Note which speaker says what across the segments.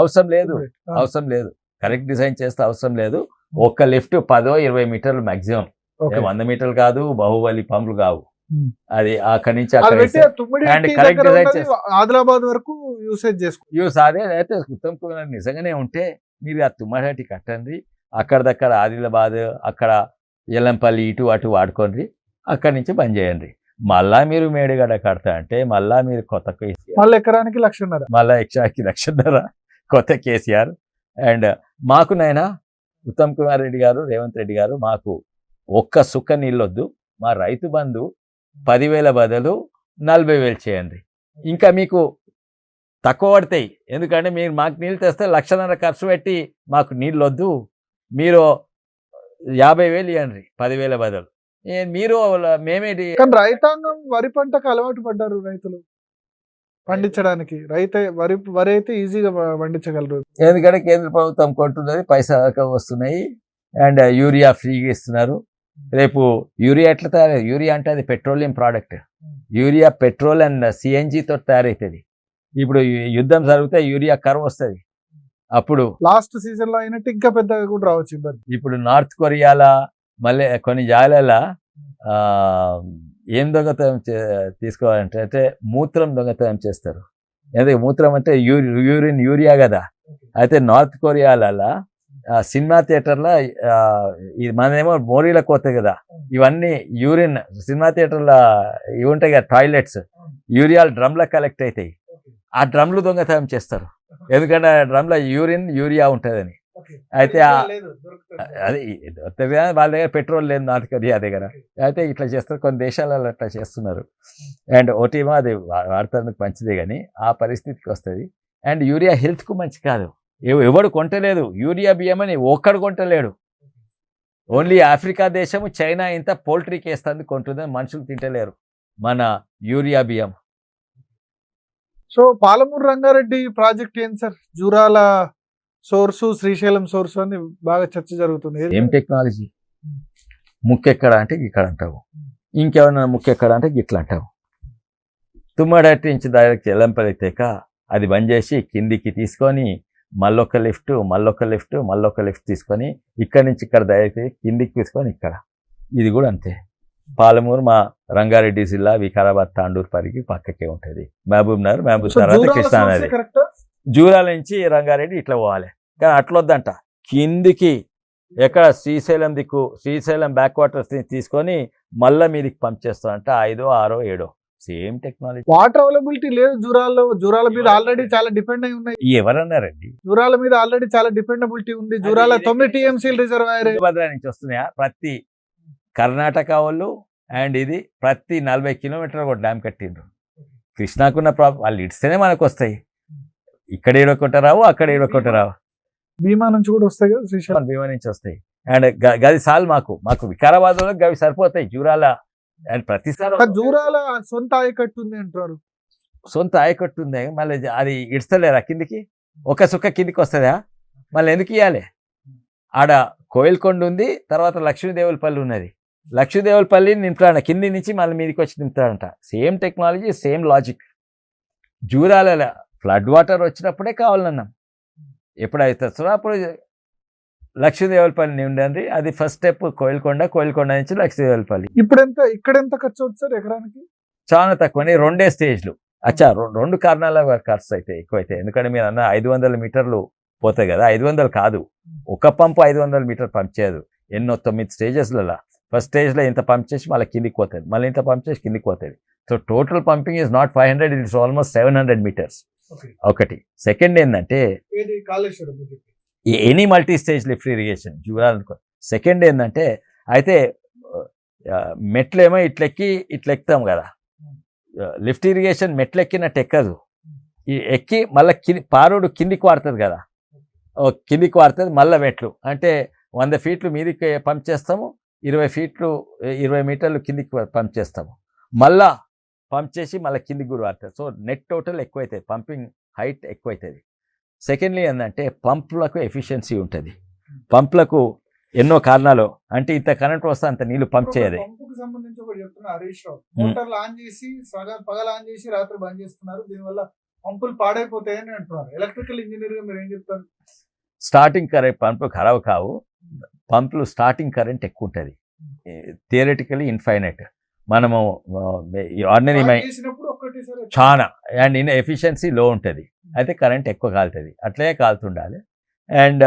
Speaker 1: అవసరం లేదు, అవసరం లేదు. కరెక్ట్ డిజైన్ చేస్తే అవసరం లేదు. ఒక్క లిఫ్ట్ 10-20 మీటర్లు మాక్సిమం, 100 మీటర్లు కాదు, బాహుబలి పంపులు కావు. అది అక్కడి నుంచి
Speaker 2: ఆదిలాబాద్ వరకు యూస్
Speaker 1: అదే. అయితే ఉత్తమ్ కుమార్ నిజంగానే ఉంటే మీరు ఆ తుమ్మడి కట్టండి, అక్కడదక్కడ ఆదిలాబాద్, అక్కడ ఎల్లంపల్లి ఇటు అటు వాడుకోండి, అక్కడి నుంచి బంద్ చేయండి. మళ్ళా మీరు మేడిగడ్డ కడతా అంటే మళ్ళా మీరు కొత్త కేసీఆర్,
Speaker 2: మళ్ళీ ఎకరానికి 1,00,000,
Speaker 1: మళ్ళా ఎకరానికి 1,00,000 కొత్త కేసీఆర్. అండ్ మాకునైనా ఉత్తమ్ కుమార్ రెడ్డి గారు, రేవంత్ రెడ్డి గారు, మాకు ఒక్క సుక్క నీళ్ళొద్దు, మా రైతు బంధు 10,000 బదులు 40,000 చేయండి. ఇంకా మీకు తక్కువ పడతాయి, ఎందుకంటే మీరు మాకు నీళ్ళు తెస్తే 1,00,000 ఖర్చు పెట్టి మాకు నీళ్ళు వద్దు, మీరు 50,000 ఇవ్వండి 10,000 బదులు. మీరు మేమేంటి,
Speaker 2: రైతాంగం వరి పంటకు అలవాటు పడ్డారు, రైతులు పండించడానికి. వరి అయితే ఈజీగా పండించగలరు,
Speaker 1: ఎందుకంటే కేంద్ర ప్రభుత్వం కొంటున్నది, పైసా వస్తున్నాయి, అండ్ యూరియా ఫ్రీగా ఇస్తున్నారు. రేపు యూరియా ఎట్లా తయారవుతుంది? యూరియా అంటే అది petroleum product. Urea petrol and సిఎన్జితో తయారవుతుంది. ఇప్పుడు యుద్ధం జరిగితే యూరియా కరువు వస్తుంది. అప్పుడు
Speaker 2: లాస్ట్ సీజన్ లో అయినట్టు ఇంకా పెద్దగా కూడా రావచ్చు ఇబ్బంది.
Speaker 1: ఇప్పుడు నార్త్ కొరియాలో మళ్ళీ కొన్ని జాగాలలో ఏం దొంగతనం తీసుకోవాలంటే అంటే మూత్రం దొంగతనం చేస్తారు. ఎందుకంటే మూత్రం అంటే యూరియా కదా. అయితే నార్త్ కొరియాలలో సినిమా థియేటర్లో మనమేమో మోరీలకు పోతాయి కదా, ఇవన్నీ యూరిన్ సినిమా థియేటర్లో ఇవి ఉంటాయి కదా టాయిలెట్స్, యూరియాలు డ్రమ్లో కలెక్ట్ అవుతాయి. ఆ డ్రమ్లు దొంగతనం చేస్తారు, ఎందుకంటే ఆ డ్రమ్లో యూరియా ఉంటుందని. అయితే అది వాళ్ళ దగ్గర పెట్రోల్ లేదు నార్త్ కొరియా దగ్గర. అయితే ఇట్లా చేస్తారు, కొన్ని దేశాలలో అట్లా చేస్తున్నారు. అండ్ ఓటీమో అది వాడతానికి మంచిదే, కానీ ఆ పరిస్థితికి వస్తుంది. అండ్ యూరియా హెల్త్కు మంచి కాదు, ఎవడు కొంటలేదు. యూరియా బియ్యం అని ఒక్కడు కొంటలేడు. ఓన్లీ ఆఫ్రికా దేశము, చైనా ఇంత పోల్ట్రీకి వేస్తుంది కొంటుందని, మనుషులు తింటలేరు మన యూరియా బియ్యం.
Speaker 2: సో పాలమూరు రంగారెడ్డి ప్రాజెక్ట్ ఏంటి sir? Jurala source, Srisailam source అని బాగా చర్చ జరుగుతుంది.
Speaker 1: ఏం టెక్నాలజీ? ముక్కెక్కడ అంటే ఇక్కడ అంటావు, ఇంకేమన్నా ముక్కెక్కడ అంటే ఇట్లా అంటావు. తుమ్మడట్టి నుంచి డైరెక్ట్ ఎల్లంపల్లి తెక అది బంద్ చేసి కిందికి తీసుకొని మళ్ళొక లిఫ్ట్ తీసుకొని ఇక్కడి నుంచి ఇక్కడ డైరెక్ట్ కిందికి తీసుకొని ఇక్కడ. ఇది కూడా అంతే. పాలమూరు మా రంగారెడ్డి జిల్లా వికారాబాద్ తాండూరు పరిగి పక్కకే ఉంటుంది. మహబూబ్ నగర్ తర్వాత కృష్ణానది. జూరాల నుంచి రంగారెడ్డి ఇట్లా పోవాలి, కానీ అట్లా వద్దంట. కిందికి ఎక్కడ శ్రీశైలం దిక్కు, శ్రీశైలం బ్యాక్ వాటర్స్ తీసుకొని మళ్ళీ మీదికి పంప్ చేస్తారంట. 5, 6, 7 సేమ్ టెక్నాలజీ.
Speaker 2: వాటర్ అవైలబిలిటీ లేదు జూరాల మీద ఆల్రెడీ చాలా డిపెండ్ అయి ఉన్నాయి.
Speaker 1: ఎవరన్నారండి?
Speaker 2: జూరాల మీద ఆల్రెడీ చాలా డిపెండబిలిటీ ఉంది. జూరాల 9 TMC రిజర్వాయర్
Speaker 1: భద్రా నుంచి వస్తున్నాయా? ప్రతి కర్ణాటక వాళ్ళు అండ్ ఇది ప్రతి 40 కిలోమీటర్లు ఒక డ్యామ్ కట్టిండ్రు. కృష్ణాకున్న వాళ్ళు ఇడిస్తేనే మనకు వస్తాయి. ఇక్కడ ఏడొక్కట రావు, అక్కడ ఏడొక్కట రావు.
Speaker 2: భీమా నుంచి కూడా వస్తాయి కదా, శ్రీశైలం
Speaker 1: భీమా నుంచి వస్తాయి. అండ్ గది సాల్ మాకు వికారాబాద్ లో గవి సరిపోతాయి. జూరాల అండ్ ప్రతిసారి
Speaker 2: జూరాల సొంత ఆయకట్టు ఉంది అంటారు.
Speaker 1: సొంత ఆయకట్టు ఉంది, మళ్ళీ అది ఇడతలేరా కిందికి? ఒక సుక్క కిందికి వస్తుందా? మళ్ళీ ఎందుకు ఇవ్వాలి? ఆడ కోయిల్కొండ ఉంది, తర్వాత లక్ష్మీదేవులపల్లి ఉన్నది. లక్ష్మీదేవులపల్లి నింపుతాడ కింది నుంచి మళ్ళీ మీదకి వచ్చి నింపుతాడంట. Same technology, same logic. Jurala flood water వచ్చినప్పుడే కావాలన్నాం. ఎప్పుడైతే వస్తుందో అప్పుడు లక్ష్మీదేవులపల్లి ఉండండి. అది ఫస్ట్ స్టెప్ కోయిల్కొండ నుంచి లక్ష్మీదేవులపల్లి.
Speaker 2: ఇక్కడ ఎంత ఖర్చు అవుతుంది సార్ ఎకరానికి?
Speaker 1: చాలా తక్కువ, 2 స్టేజ్లు. అచ్చా, 2 కారణాల ఖర్చు అయితే ఎక్కువైతే. ఎందుకంటే మీరు అన్న 500 మీటర్లు పోతాయి కదా. 500 కాదు, ఒక పంపు 500 మీటర్ పంప్ చేయదు. 9 స్టేజెస్లలో ఫస్ట్ స్టేజ్లో ఇంత పంప్ చేసి మళ్ళీ కిందికి పోతుంది, మళ్ళీ ఇంత పంప్ చేసి కిందికి పోతుంది. So total pumping is not 500, it's almost 700 meters. ఒకటి. సెకండ్ ఏంటంటే any multi stage lift irrigation చూడాలనుకో. సెకండ్ ఏంటంటే అయితే మెట్లేమో ఇట్లెక్కుతాం కదా. లిఫ్ట్ ఇరిగేషన్ మెట్లు ఎక్కినట్టు ఎక్కదు. ఎక్కి మళ్ళీ పారుడు కిందికి వాడుతుంది కదా, కిందికి వాడుతుంది మళ్ళీ మెట్లు. అంటే 100 ఫీట్లు మీదికి పంప్ చేస్తాము, 20 మీటర్లు కిందికి పంప్ చేస్తాము, మళ్ళా పంప్ చేసి మళ్ళీ కిందికి కూడా వాడుతుంది. సో నెట్ టోటల్ ఎక్కువైతుంది, పంపింగ్ హైట్ ఎక్కువైతుంది. సెకండ్లీ ఏంటంటే పంపులకు ఎఫిషియన్సీ ఉంటుంది. పంపులకు ఎన్నో కారణాలు, అంటే ఇంత కరెంట్ వస్తే అంత నీళ్లు పంప్ చేయదు.
Speaker 2: సంబంధించి ఒకటి చెప్తున్నా హరీష్ రావు, మోటార్లు ఆన్ చేసి పగలు ఆన్ చేసి రాత్రి బంద్ చేస్తున్నారు. దీనివల్ల పంపులు పాడైపోతాయని అంటున్నారు. ఎలక్ట్రికల్ ఇంజనీర్ గా మీరు ఏం చెప్తారు?
Speaker 1: స్టార్టింగ్ కరెంట్ పంపులు ఖరాబ్ కావు, పంపులు స్టార్టింగ్ కరెంట్ ఎక్కువ ఉంటుంది, థియరిటికలీ ఇన్ఫైనైట్. మనము ఆర్డినరీ
Speaker 2: చేసినప్పుడు ఒక్కటేసారి
Speaker 1: చాలా అండ్ ఇన్ ఎఫిషియన్సీ లో ఉంటుంది, అయితే కరెంట్ ఎక్కువ కాలుతుంది, అట్లే కాలుతుండాలి. అండ్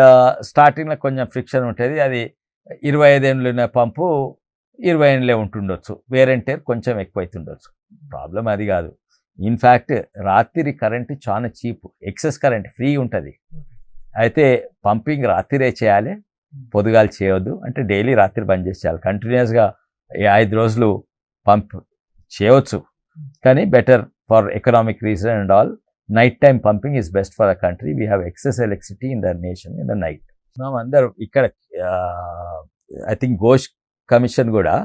Speaker 1: స్టార్టింగ్లో కొంచెం ఫ్రిక్షన్ ఉంటుంది, అది 25 ఏళ్ళు ఉన్న పంపు 20 ఏళ్ళే ఉంటుండొచ్చు, వేరెంటేర్ కొంచెం ఎక్కువ అవుతుండొచ్చు. ప్రాబ్లం అది కాదు. ఇన్ఫ్యాక్ట్ రాత్రి కరెంట్ చాలా చీప్, ఎక్సెస్ కరెంట్ ఫ్రీ ఉంటుంది. అయితే పంపింగ్ రాత్రిరే చేయాలి, పొద్దుగాలు చేయొద్దు. అంటే డైలీ రాత్రి బంద్ చేసి చేయాలి. కంటిన్యూస్గా 5 రోజులు పంప్ చేయవచ్చు, కానీ better for economic reason and all night time pumping is best for the country. We have excess electricity in the nation in the night. మనం అందరూ ఇక్కడ ఐ థింక్ ఘోష్ కమిషన్ కూడా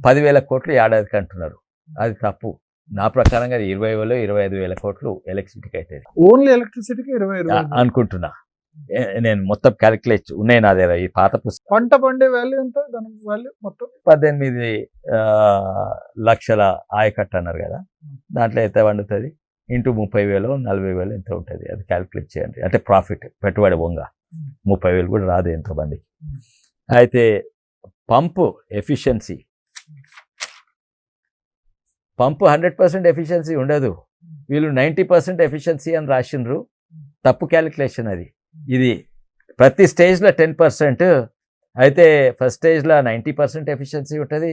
Speaker 1: 10,000 కోట్లు ఏడాదికి అంటున్నారు. అది తప్పు. నా ప్రకారంగా 20,000-25,000 కోట్లు ఎలక్ట్రిసిటీకి అవుతుంది
Speaker 2: ఓన్లీ ఎలక్ట్రిసిటీకి 20
Speaker 1: అనుకుంటున్నా. నేను మొత్తం క్యాలిక్యులేట్ ఉన్నాయి నా దగ్గర, ఈ పాత పుస్తకం.
Speaker 2: పంట పండే వాల్యూ ఎంత? దాని వాల్యూ మొత్తం
Speaker 1: 18 లక్షల ఆయకట్టు అన్నారు కదా, దాంట్లో ఎంత పండుతుంది ఇంటూ 30,000 40,000 ఎంత ఉంటుంది, అది క్యాలిక్యులేట్ చేయండి. అంటే ప్రాఫిట్ పెట్టుబడి బొంగ 30,000 కూడా రాదు ఎంతో మందికి. అయితే పంపు ఎఫిషియన్సీ, పంపు 100% ఎఫిషియన్సీ ఉండదు. వీళ్ళు 90% ఎఫిషియన్సీ అని రాసిండ్రు, తప్పు క్యాలిక్యులేషన్ అది. ఇది ప్రతి స్టేజ్లో 10%, అయితే ఫస్ట్ స్టేజ్లో 90% ఎఫిషియన్సీ ఉంటుంది,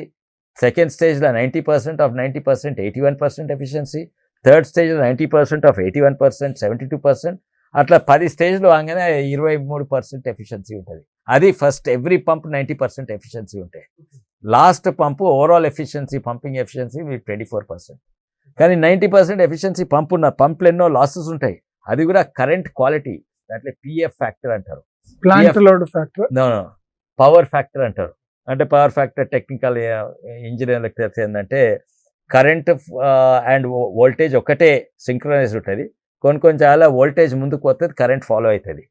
Speaker 1: సెకండ్ స్టేజ్లో 90% ఆఫ్ 90% 81% ఎఫిషియన్సీ, థర్డ్ స్టేజ్లో 90% ఆఫ్ 81% 72%, అట్లా 10 స్టేజ్లో అనగానే 23% ఎఫిషియన్సీ ఉంటుంది. అది ఫస్ట్ ఎవ్రీ పంప్ 90% ఎఫిషియన్సీ ఉంటాయి. లాస్ట్ పంపు ఓవరాల్ ఎఫిషియన్సీ పంపింగ్ ఎఫిషియన్సీ 24%. కానీ 90% ఎఫిషియన్సీ పంపులు ఎన్నో లాసెస్ ఉంటాయి. అది కూడా కరెంట్ క్వాలిటీ, దాంట్లో పిఎఫ్ ఫ్యాక్టర్ అంటారు,
Speaker 2: plant load factor,
Speaker 1: power factor అంటారు. అంటే పవర్ ఫ్యాక్టర్ టెక్నికల్ ఇంజనీర్లకు తెలిసి ఏంటంటే కరెంట్ అండ్ వోల్టేజ్ ఒకటే సింక్రనైజ్ ఉంటుంది. కొన్ని చాలా వోల్టేజ్ ముందుకు వస్తుంది, కరెంట్ ఫాలో అవుతుంది.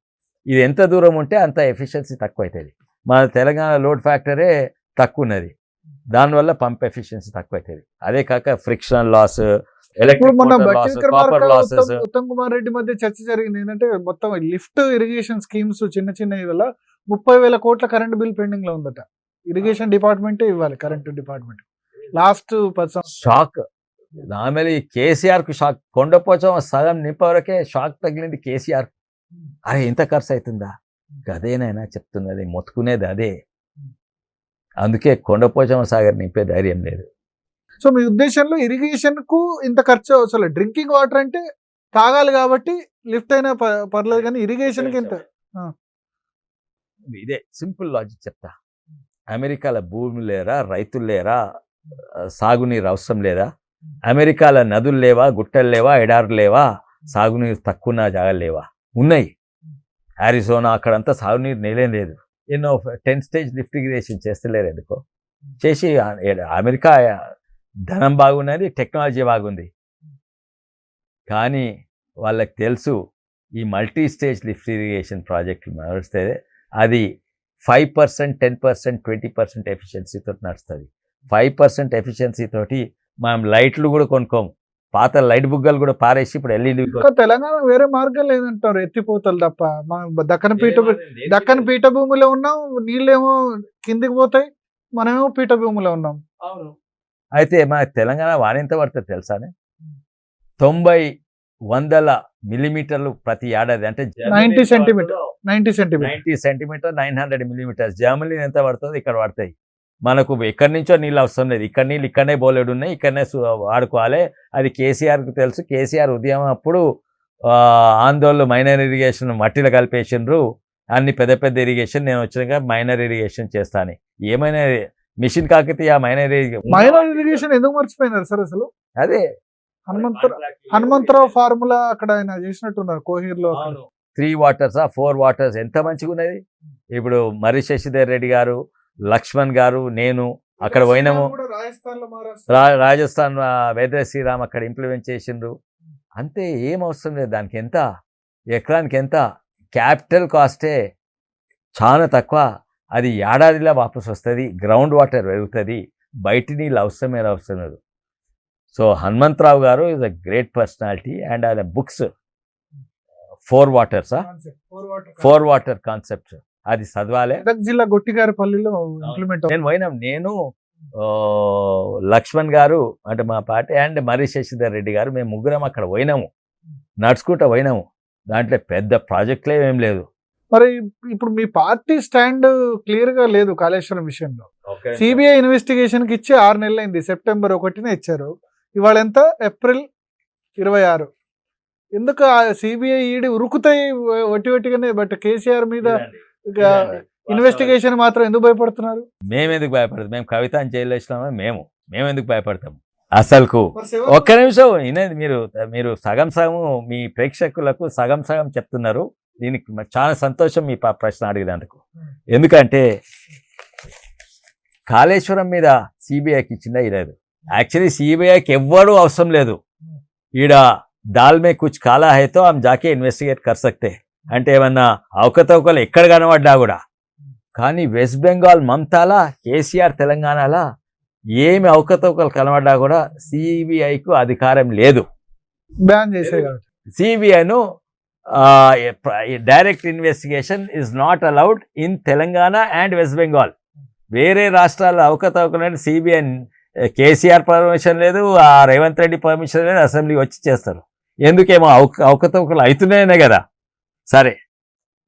Speaker 1: ఇది ఎంత దూరం ఉంటే అంత ఎఫిషియన్సీ తక్కువ అవుతుంది. మన తెలంగాణ లోడ్ ఫ్యాక్టరే తక్కువ ఉన్నది, దానివల్ల పంప్ ఎఫిషియన్సీ తక్కువ అవుతుంది. అదే కాక ఫ్రిక్షన్ లాస్,
Speaker 2: ఉత్తమ్ కుమార్ రెడ్డి మధ్య చర్చ జరిగింది ఏంటంటే మొత్తం లిఫ్ట్ ఇరిగేషన్ స్కీమ్స్ చిన్న వల్ల 30,000 కోట్ల కరెంట్ బిల్ పెండింగ్ లో ఉందట. ఇరిగేషన్ డిపార్ట్మెంటే ఇవ్వాలి, కరెంట్ డిపార్ట్మెంట్. లాస్ట్ 10 సంవత్సరాలు
Speaker 1: షాక్. నార్మల్లీ కేసీఆర్కు షాక్, కొండపోచం సగం నింపవరకే షాక్ తగిలింది కేసీఆర్. అరే ఇంత ఖర్చు అవుతుందా? అదేనైనా చెప్తున్నది, మొత్తుకునేది అదే. అందుకే కొండపోచమ్మ సాగర్ నింపే ధైర్యం లేదు.
Speaker 2: సో మీ ఉద్దేశంలో ఇరిగేషన్ కు ఇంత ఖర్చు అవసరం, డ్రింకింగ్ వాటర్ అంటే తాగాలి కాబట్టి లిఫ్ట్ అయినా పర్లేదు, కానీ ఇరిగేషన్ కి ఇంత?
Speaker 1: ఇదే సింపుల్ లాజిక్ చెప్తా. అమెరికాలో భూమి లేరా, రైతులు లేరా, సాగునీరు అవసరం లేదా? అమెరికాలో నదులు లేవా, గుట్టలు లేవా, ఎడారులు లేవా, సాగునీరు తక్కువ జాగాలు లేవా? ఉన్నాయి. ఆరిజోనా అక్కడంతా సాగునీరు నేలేం లేదు. ఎన్నో 10 స్టేజ్ లిఫ్ట్ ఇరిగేషన్ చేస్తలేరు ఎందుకో. చేసి అమెరికా ధనం బాగున్నది, టెక్నాలజీ బాగుంది, కానీ వాళ్ళకి తెలుసు ఈ మల్టీ స్టేజ్ లిఫ్ట్ ఇరిగేషన్ ప్రాజెక్టులు నడిస్తే అది 5%, 10%, 20% ఎఫిషియన్సీతో నడుస్తుంది. 5% ఎఫిషియన్సీ తోటి మనం లైట్లు కూడా కొనుక్కోము. పాత లైట్ బుగ్గలు కూడా పారేసి ఇప్పుడు ఎల్ఈడి.
Speaker 2: తెలంగాణ వేరే మార్గం లేదంటారు, ఎత్తిపోతలు తప్ప. దక్కన పీఠభూమిలో ఉన్నాం, నీళ్ళేమో కిందికి పోతాయి, మనమేమో పీఠభూమిలో ఉన్నాం.
Speaker 1: అవును. అయితే మన తెలంగాణ వానెంత పడుతుంది తెలుసానే? 90-100 మిల్లీమీటర్లు ప్రతి ఏడాది. అంటే
Speaker 2: 90 సెంటీమీటర్ 900 మిల్లీమీటర్స్. జర్మనీ ఎంత పడుతుంది ఇక్కడ పడతాయి. మనకు ఎక్కడి నుంచో నీళ్ళు అవసరం లేదు, ఇక్కడ నీళ్ళు ఇక్కడనే బోలెడు ఉన్నాయి, ఇక్కడనే వాడుకోవాలి. అది కేసీఆర్కి తెలుసు. కేసీఆర్ ఉద్యమం అప్పుడు ఆందోళన మైనర్ ఇరిగేషన్ మట్టిలో కలిపేసిండ్రు, అన్ని పెద్ద ఇరిగేషన్. నేను వచ్చినాక మైనర్ ఇరిగేషన్ చేస్తాను. ఏమైనా మిషన్ కాకతీయ మైనర్ ఇరిగేషన్ ఎందుకు మర్చిపోయినారు సార్ అసలు?
Speaker 1: అదే
Speaker 2: హనుమంతరావు ఫార్ములా అక్కడ ఆయన చేసినట్టున్నారు కోహీర్లో.
Speaker 1: 3 వాటర్స్ 4 వాటర్స్ ఎంత మంచిగా ఉన్నది. ఇప్పుడు మరి శశిధర్ రెడ్డి గారు, లక్ష్మణ్ గారు, నేను అక్కడ పోయినాము. రాజస్థాన్ వేద శ్రీరామ్ అక్కడ ఇంప్లిమెంట్ చేసిండ్రు. అంతే, ఏం అవసరం లేదు. దానికి ఎంత, ఎకరానికి ఎంత, క్యాపిటల్ కాస్టే చాలా తక్కువ. అది ఏడాదిలో వాపసు వస్తుంది, గ్రౌండ్ వాటర్ పెరుగుతుంది, బయట నీళ్ళు అవసరం లేదు. సో హనుమంతరావు గారు is a great personality and ఆయన బుక్స్
Speaker 2: ఫోర్ వాటర్ కాన్సెప్ట్ అది చదవాలి.
Speaker 3: మెదక్ జిల్లా గొట్టిగారిపల్లిలో ఇంప్లిమెంట్
Speaker 2: నేను లక్ష్మణ్ గారు అంటే మా పార్టీ అండ్ మరి శశిధర్ రెడ్డి గారు మేము ముగ్గురం అక్కడ పోయినాము, నడుచుకుంటూ పోయినాము. దాంట్లో పెద్ద ప్రాజెక్టులే ఏం లేదు.
Speaker 3: మరి ఇప్పుడు మీ పార్టీ స్టాండ్ క్లియర్ గా లేదు కాళేశ్వరం విషయంలో. సిబిఐ ఇన్వెస్టిగేషన్ కి ఇచ్చి 6 నెలలు అయింది. సెప్టెంబర్ 1న ఇచ్చారు. ఇవాళ ఎంత? ఏప్రిల్ 26. ఎందుకు సిబిఐ ఈడీ ఉరుకుతాయి ఒట్టిగానే, బట్ కేసీఆర్ మీద ఇన్వెస్టిగేషన్ మాత్రం ఎందుకు భయపడుతున్నారు?
Speaker 2: మేము ఎందుకు భయపడతాం? మేము కవితని జైలు వేసినామా? మేము ఎందుకు భయపడతాం? అసలుకు ఒక్క నిమిషం వినేది మీరు సగం మీ ప్రేక్షకులకు సగం చెప్తున్నారు. దీనికి చాలా సంతోషం మీ ప్రశ్న అడిగినందుకు. ఎందుకంటే కాళేశ్వరం మీద సిబిఐకి ఇచ్చిందా లేదు. యాక్చువల్లీ సిబిఐకి ఎవ్వరూ అవసరం లేదు. ఈడ దాల్ మే కుచ్ కాలా హైతో ఆమె జాకే ఇన్వెస్టిగేట్ కర్ సక్తే అంటే ఏమన్నా అవకతవకలు ఎక్కడ కనబడ్డా కూడా. కానీ వెస్ట్ బెంగాల్ మమతాలా, కేసీఆర్ తెలంగాణలా ఏమి అవకతవకలు కనబడ్డా కూడా సిబిఐకు అధికారం లేదు.
Speaker 3: బ్యాన్ చేసే
Speaker 2: సిబిఐను direct investigation is not allowed in Telangana and west Bengal. వేరే రాష్ట్రాల్లో అవకతవకలు సిబిఐ కేసీఆర్ పర్మిషన్ లేదు, ఆ రేవంత్ రెడ్డి పర్మిషన్ లేదు, అసెంబ్లీ వచ్చి చేస్తారు. ఎందుకేమో అవకతవకలు అవుతున్నాయనే కదా. సరే,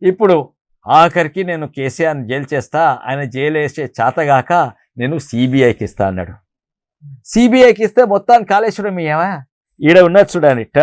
Speaker 2: ఇప్పుడు ఆఖరికి నేను కేసీఆర్ని జైలు చేస్తా, ఆయన జైలు వేసే చేతగాక నేను సిబిఐకి ఇస్తా అన్నాడు. సిబిఐకి ఇస్తే మొత్తాన్ని కాళేశ్వరం ఏమా ఈడ ఉన్నది చూడండి.